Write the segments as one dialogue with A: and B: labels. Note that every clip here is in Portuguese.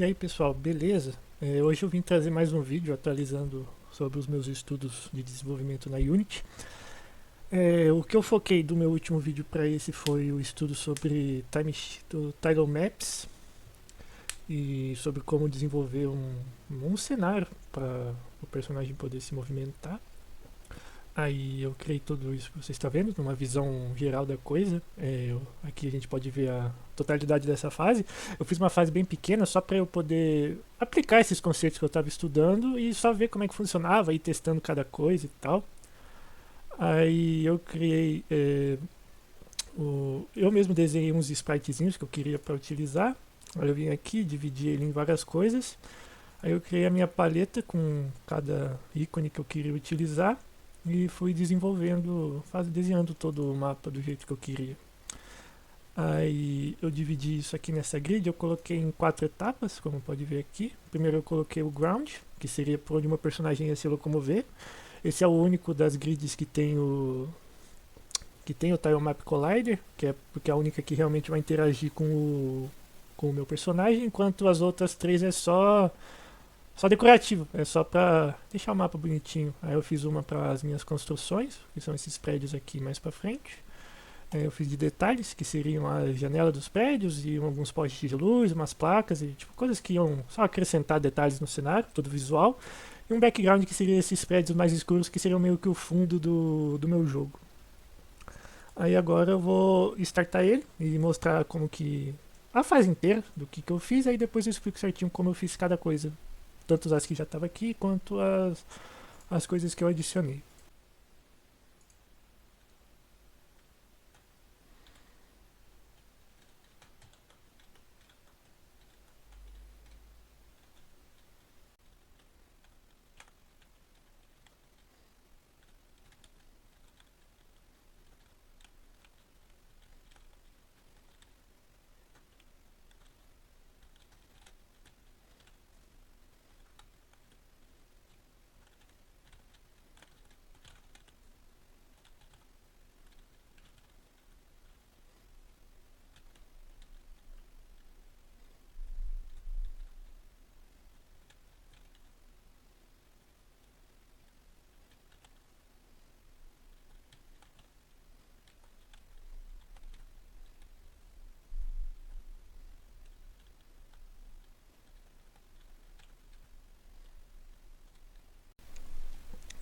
A: E aí pessoal, beleza? Hoje eu vim trazer mais um vídeo atualizando sobre os meus estudos de desenvolvimento na Unity. O que eu foquei do meu último vídeo para esse foi o estudo sobre Tidal Maps e sobre como desenvolver um cenário para o personagem poder se movimentar. Aí eu criei tudo isso que você está vendo, numa visão geral da coisa. Aqui a gente pode ver a totalidade dessa fase. Eu fiz uma fase bem pequena só para eu poder aplicar esses conceitos que eu estava estudando e só ver como é que funcionava, ir testando cada coisa e tal. Aí eu criei, eu mesmo desenhei uns spritezinhos que eu queria para utilizar. Aí eu vim aqui, dividi ele em várias coisas. Aí eu criei a minha paleta com cada ícone que eu queria utilizar e fui desenvolvendo, desenhando todo o mapa do jeito que eu queria. Aí eu dividi isso aqui nessa grid, eu coloquei em 4 etapas, como pode ver aqui. Primeiro eu coloquei o ground, que seria por onde uma personagem ia se locomover. Esse é o único das grids que tem o Tile Map Collider, que é porque é a única que realmente vai interagir com o meu personagem, enquanto as outras 3 é só decorativo, é só pra deixar o mapa bonitinho. Aí eu fiz uma para as minhas construções, que são esses prédios aqui mais pra frente. Eu fiz de detalhes, que seriam a janela dos prédios e alguns postes de luz, umas placas e tipo coisas que iam só acrescentar detalhes no cenário, todo visual. E um background que seria esses prédios mais escuros, que seriam meio que o fundo do meu jogo. Aí agora eu vou startar ele e mostrar como que a fase inteira do que eu fiz, aí depois eu explico certinho como eu fiz cada coisa, tanto as que já estavam aqui quanto as coisas que eu adicionei.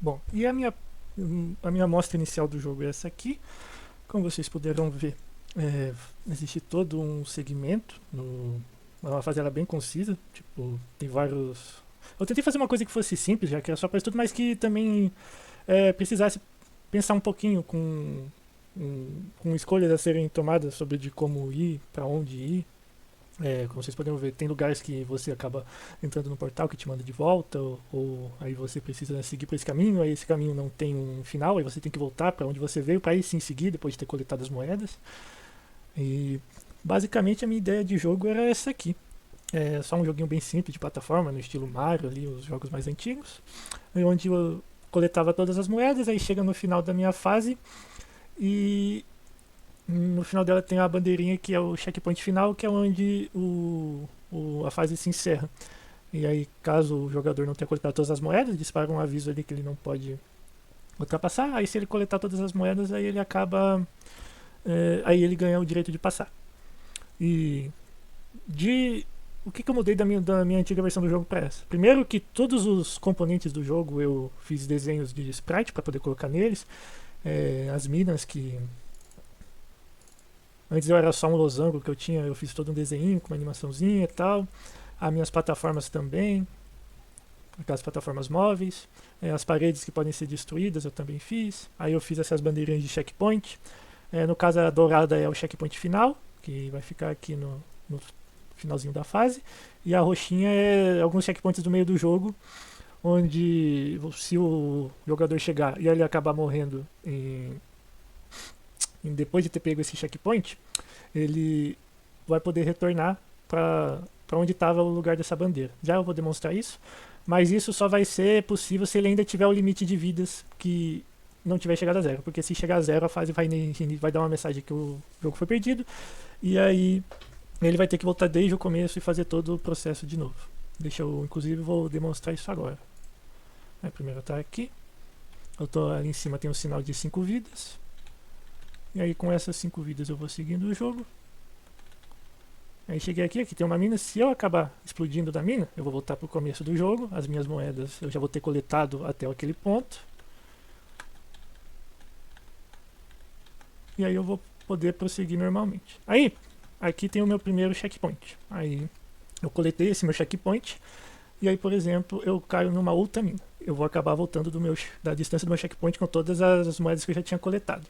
A: Bom, e a minha amostra inicial do jogo é essa aqui. Como vocês puderam ver, existe todo um segmento. É uma fase ela bem concisa, tipo, tem vários. Eu tentei fazer uma coisa que fosse simples, já que era só para estudo, mas que também precisasse pensar um pouquinho com escolhas a serem tomadas sobre de como ir, para onde ir. Como vocês podem ver, tem lugares que você acaba entrando no portal que te manda de volta, ou aí você precisa seguir por esse caminho, aí esse caminho não tem um final, aí você tem que voltar para onde você veio para aí sim seguir depois de ter coletado as moedas. E basicamente a minha ideia de jogo era essa aqui. É só um joguinho bem simples de plataforma, no estilo Mario, ali, os jogos mais antigos, onde eu coletava todas as moedas, aí chega no final da minha fase e no final dela tem a bandeirinha que é o checkpoint final, que é onde a fase se encerra. E aí, caso o jogador não tenha coletado todas as moedas, dispara um aviso ali que ele não pode ultrapassar. Aí, se ele coletar todas as moedas, aí ele acaba. Aí ele ganha o direito de passar. E de. O que eu mudei da minha antiga versão do jogo para essa? Primeiro que todos os componentes do jogo eu fiz desenhos de sprite para poder colocar neles. As minas que antes eu era só um losango que eu tinha, eu fiz todo um desenho com uma animaçãozinha e tal. As minhas plataformas também, aquelas plataformas móveis. As paredes que podem ser destruídas eu também fiz. Aí eu fiz essas bandeirinhas de checkpoint. No caso a dourada é o checkpoint final, que vai ficar aqui no finalzinho da fase. E a roxinha é alguns checkpoints do meio do jogo, onde se o jogador chegar e ele acabar morrendo depois de ter pego esse checkpoint, ele vai poder retornar para onde estava o lugar dessa bandeira. Já eu vou demonstrar isso, mas isso só vai ser possível se ele ainda tiver o limite de vidas que não tiver chegado a zero, porque se chegar a zero a fase vai dar uma mensagem que o jogo foi perdido, e aí Ele vai ter que voltar desde o começo e fazer todo o processo de novo. Deixa eu, inclusive, vou demonstrar isso agora. Primeiro eu estou aqui. Eu tô ali em cima, tem um sinal de 5 vidas. E aí com essas 5 vidas eu vou seguindo o jogo. Aí cheguei aqui tem uma mina. Se eu acabar explodindo da mina, eu vou voltar pro começo do jogo. As minhas moedas eu já vou ter coletado até aquele ponto. E aí eu vou poder prosseguir normalmente. Aí, aqui tem o meu primeiro checkpoint. Aí eu coletei esse meu checkpoint. E aí, por exemplo, eu caio numa outra mina. Eu vou acabar voltando da distância do meu checkpoint com todas as moedas que eu já tinha coletado.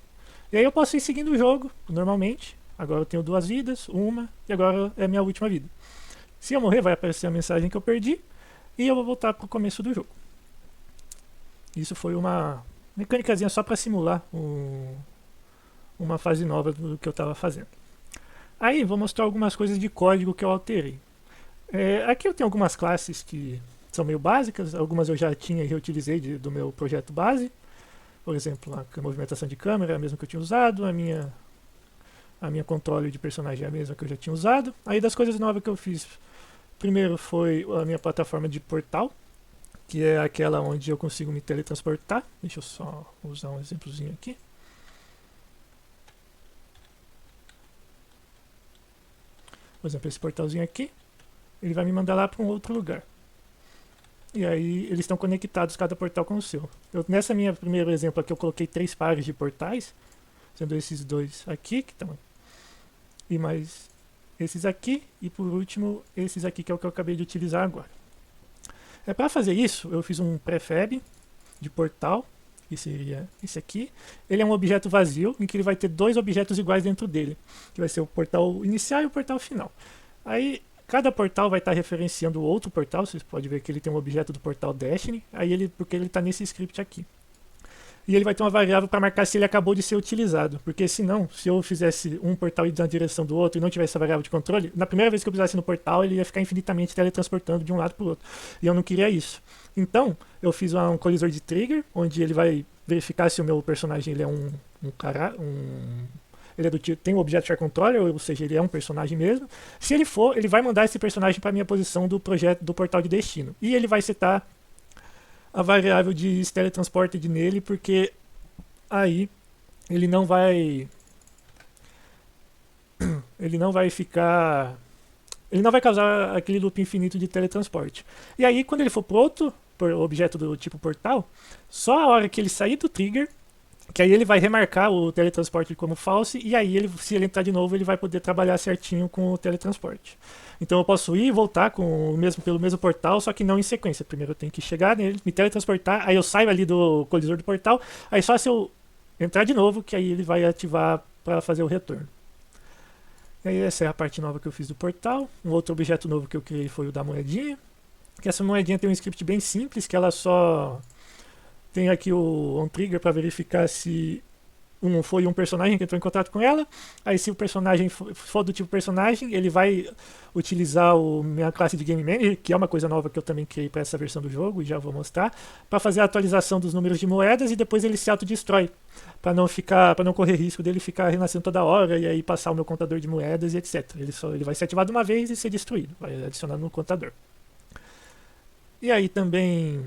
A: E aí eu posso ir seguindo o jogo normalmente. Agora eu tenho 2 vidas, uma, e agora é a minha última vida. Se eu morrer, vai aparecer a mensagem que eu perdi. E eu vou voltar pro começo do jogo. Isso foi uma mecânicazinha só para simular uma fase nova do que eu estava fazendo. Aí vou mostrar algumas coisas de código que eu alterei. Aqui eu tenho algumas classes que são meio básicas, algumas eu já tinha e reutilizei do meu projeto base. Por exemplo, a movimentação de câmera é a mesma que eu tinha usado, a minha controle de personagem é a mesma que eu já tinha usado. Aí das coisas novas que eu fiz, primeiro foi a minha plataforma de portal, que é aquela onde eu consigo me teletransportar. Deixa eu só usar um exemplozinho aqui. Por exemplo, esse portalzinho aqui, ele vai me mandar lá para um outro lugar. E aí eles estão conectados, cada portal com o seu. Nessa minha primeiro exemplo aqui eu coloquei 3 pares de portais, sendo esses 2 aqui, que estão, e mais esses aqui, e por último esses aqui, que é o que eu acabei de utilizar agora. Para fazer isso, eu fiz um prefab de portal, que seria esse aqui. Ele é um objeto vazio, em que ele vai ter 2 objetos iguais dentro dele, que vai ser o portal inicial e o portal final. Aí cada portal vai estar referenciando o outro portal. Vocês podem ver que ele tem um objeto do portal Destiny, porque ele está nesse script aqui. E ele vai ter uma variável para marcar se ele acabou de ser utilizado, porque senão, se eu fizesse um portal ir na direção do outro e não tivesse essa variável de controle, na primeira vez que eu pisasse no portal, ele ia ficar infinitamente teletransportando de um lado para o outro. E eu não queria isso. Então, eu fiz um colisor de trigger, onde ele vai verificar se o meu personagem ele é ele é do tipo, tem um objeto share controller, ou seja, ele é um personagem mesmo. Se ele for, ele vai mandar esse personagem para a minha posição do portal de destino. E ele vai setar a variável de teletransported nele, porque aí ele não vai causar aquele loop infinito de teletransporte. E aí quando ele for pro outro objeto do tipo portal, só a hora que ele sair do trigger, que aí ele vai remarcar o teletransporte como false, e aí se ele entrar de novo, ele vai poder trabalhar certinho com o teletransporte. Então eu posso ir e voltar pelo mesmo portal, só que não em sequência. Primeiro eu tenho que chegar nele, me teletransportar, aí eu saio ali do colisor do portal, aí só se eu entrar de novo, que aí ele vai ativar para fazer o retorno. E aí essa é a parte nova que eu fiz do portal. Um outro objeto novo que eu criei foi o da moedinha, que essa moedinha tem um script bem simples, que ela só tem aqui o onTrigger para verificar se foi um personagem que entrou em contato com ela. Aí se o personagem for do tipo personagem, ele vai utilizar minha classe de Game Manager, que é uma coisa nova que eu também criei para essa versão do jogo, e já vou mostrar, para fazer a atualização dos números de moedas, e depois ele se autodestrói, para não correr risco dele ficar renascendo toda hora e aí passar o meu contador de moedas e etc. Ele vai ser ativado uma vez e ser destruído, vai adicionando no contador. E aí também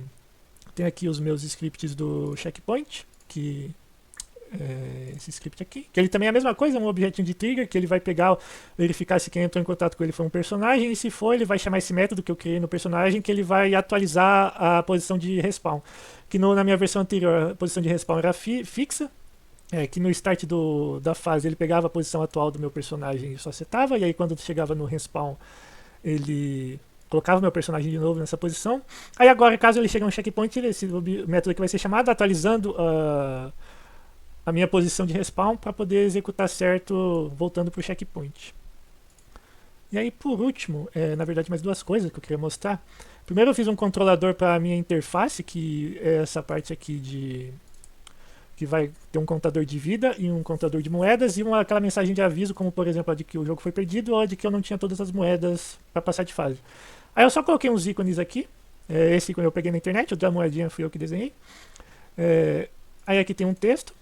A: tem aqui os meus scripts do checkpoint, que esse script aqui, que ele também é a mesma coisa, um objetinho de trigger, que ele vai verificar se quem entrou em contato com ele foi um personagem, e se for, ele vai chamar esse método que eu criei no personagem, que ele vai atualizar a posição de respawn, que na minha versão anterior a posição de respawn era fixa, que no start da fase ele pegava a posição atual do meu personagem e só setava, e aí quando chegava no respawn ele colocava meu personagem de novo nessa posição. Aí agora, caso ele chegue a um checkpoint, esse método aqui vai ser chamado, atualizando a minha posição de respawn para poder executar certo, voltando para o checkpoint. E aí, por último, na verdade, mais 2 coisas que eu queria mostrar. Primeiro, eu fiz um controlador para a minha interface, que é essa parte aqui que vai ter um contador de vida e um contador de moedas, e aquela mensagem de aviso, como por exemplo a de que o jogo foi perdido, ou a de que eu não tinha todas as moedas para passar de fase. Aí eu só coloquei uns ícones aqui. Esse ícone eu peguei na internet, o da moedinha fui eu que desenhei. Aí aqui tem um texto.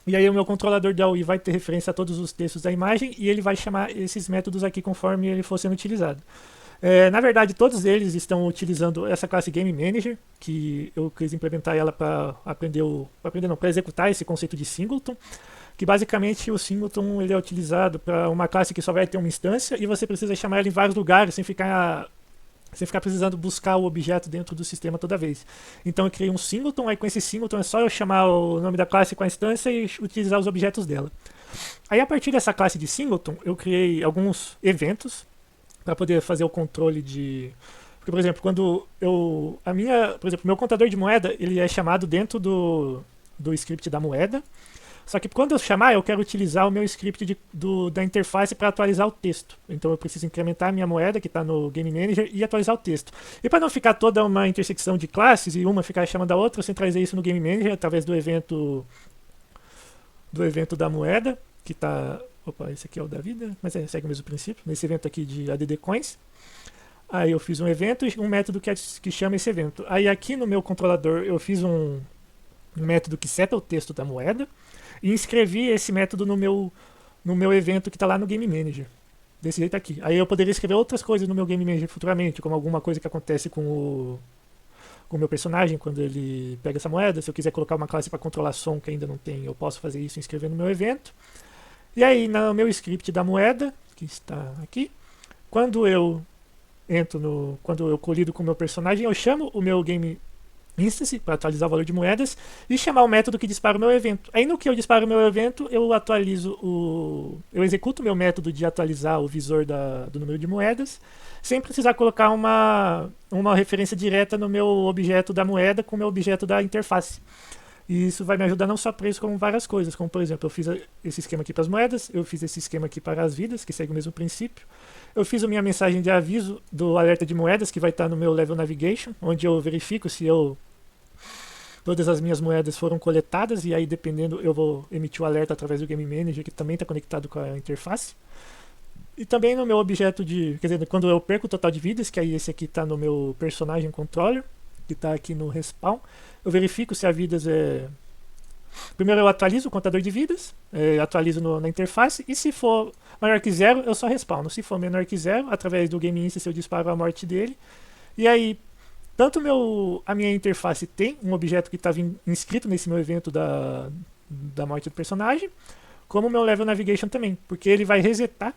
A: E aí o meu controlador da UI vai ter referência a todos os textos da imagem e ele vai chamar esses métodos aqui conforme ele for sendo utilizado. Na verdade, todos eles estão utilizando essa classe Game Manager, que eu quis implementar ela para para executar esse conceito de singleton, que basicamente o singleton ele é utilizado para uma classe que só vai ter uma instância e você precisa chamar ela em vários lugares sem ficar precisando buscar o objeto dentro do sistema toda vez. Então eu criei um singleton, aí com esse singleton é só eu chamar o nome da classe com a instância e utilizar os objetos dela. Aí a partir dessa classe de singleton, eu criei alguns eventos para poder fazer o controle de... Porque, por exemplo, quando eu... Por exemplo, meu contador de moeda, ele é chamado dentro do script da moeda. Só que quando eu chamar, eu quero utilizar o meu script da interface para atualizar o texto. Então eu preciso incrementar a minha moeda, que está no Game Manager, e atualizar o texto. E para não ficar toda uma intersecção de classes e uma ficar chamando a outra, eu centralizei isso no Game Manager através do evento da moeda, que está... Opa, esse aqui é o da vida, mas segue o mesmo princípio. Nesse evento aqui de ADD Coins. Aí eu fiz um evento e um método que chama esse evento. Aí aqui no meu controlador eu fiz um método que seta o texto da moeda e inscrevi esse método no meu evento que está lá no Game Manager. Desse jeito aqui. Aí eu poderia escrever outras coisas no meu Game Manager futuramente, como alguma coisa que acontece com o meu personagem quando ele pega essa moeda. Se eu quiser colocar uma classe para controlar som que ainda não tem, eu posso fazer isso e inscrever no meu evento. E aí, no meu script da moeda, que está aqui, quando eu colido com o meu personagem, eu chamo o meu game instance para atualizar o valor de moedas e chamar o método que dispara o meu evento. Aí no que eu disparo o meu evento, eu executo o meu método de atualizar o visor do número de moedas, sem precisar colocar uma referência direta no meu objeto da moeda com o meu objeto da interface. E isso vai me ajudar não só para isso, como várias coisas. Como, por exemplo, eu fiz esse esquema aqui para as moedas, eu fiz esse esquema aqui para as vidas, que segue o mesmo princípio. Eu fiz a minha mensagem de aviso do alerta de moedas, que vai estar no meu Level Navigation, onde eu verifico se todas as minhas moedas foram coletadas, e aí, dependendo, eu vou emitir o alerta através do Game Manager, que também está conectado com a interface. E também no meu objeto quer dizer, quando eu perco o total de vidas, que aí esse aqui está no meu personagem controller, que está aqui no respawn, eu verifico se a vidas é... Primeiro eu atualizo o contador de vidas, atualizo na interface, e se for maior que 0, eu só respawno. Se for menor que 0, através do Game Instance eu disparo a morte dele. E aí, tanto a minha interface tem um objeto que estava inscrito nesse meu evento da morte do personagem, como o meu Level Navigation também, porque ele vai resetar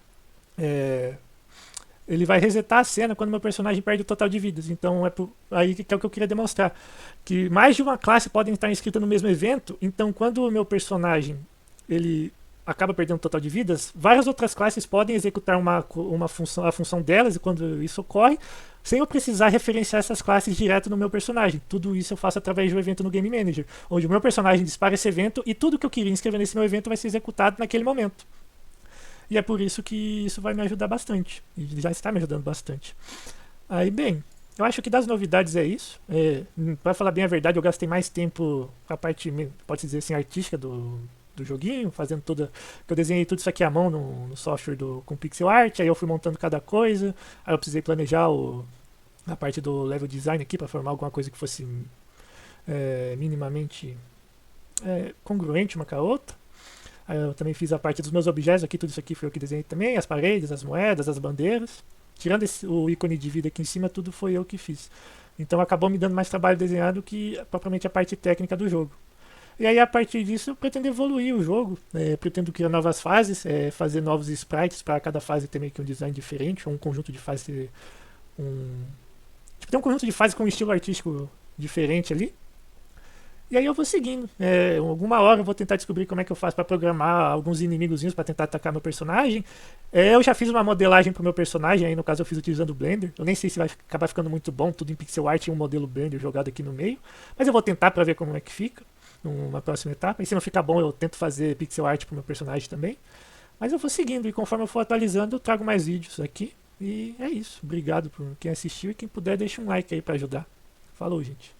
A: a cena quando meu personagem perde o total de vidas. Então aí que é o que eu queria demonstrar, que mais de uma classe podem estar inscritas no mesmo evento. Então quando o meu personagem ele acaba perdendo o total de vidas, várias outras classes podem executar a função delas, e quando isso ocorre, sem eu precisar referenciar essas classes direto no meu personagem. Tudo isso eu faço através do evento no Game Manager, onde o meu personagem dispara esse evento e tudo que eu queria inscrever nesse meu evento vai ser executado naquele momento. E é por isso que isso vai me ajudar bastante. E já está me ajudando bastante. Aí, bem, eu acho que das novidades é isso. Para falar bem a verdade, eu gastei mais tempo a parte, pode dizer assim, artística do joguinho, fazendo toda... Eu desenhei tudo isso aqui à mão no software com pixel art, aí eu fui montando cada coisa, aí eu precisei planejar a parte do level design aqui para formar alguma coisa que fosse minimamente congruente uma com a outra. Eu também fiz a parte dos meus objetos aqui, tudo isso aqui foi eu que desenhei também, as paredes, as moedas, as bandeiras. Tirando o ícone de vida aqui em cima, tudo foi eu que fiz. Então acabou me dando mais trabalho desenhar do que propriamente a parte técnica do jogo. E aí a partir disso eu pretendo evoluir o jogo, pretendo criar novas fases, fazer novos sprites para cada fase ter meio que um design diferente, ou um conjunto de fases ter um conjunto de fases com um estilo artístico diferente ali. E aí eu vou seguindo. Alguma hora eu vou tentar descobrir como é que eu faço para programar alguns inimigozinhos para tentar atacar meu personagem. Eu já fiz uma modelagem pro meu personagem, aí no caso eu fiz utilizando o Blender. Eu nem sei se vai acabar ficando muito bom, tudo em pixel art e um modelo Blender jogado aqui no meio. Mas eu vou tentar para ver como é que fica numa próxima etapa. E se não ficar bom eu tento fazer pixel art pro meu personagem também. Mas eu vou seguindo e conforme eu for atualizando eu trago mais vídeos aqui. E é isso. Obrigado por quem assistiu e quem puder deixa um like aí para ajudar. Falou, gente.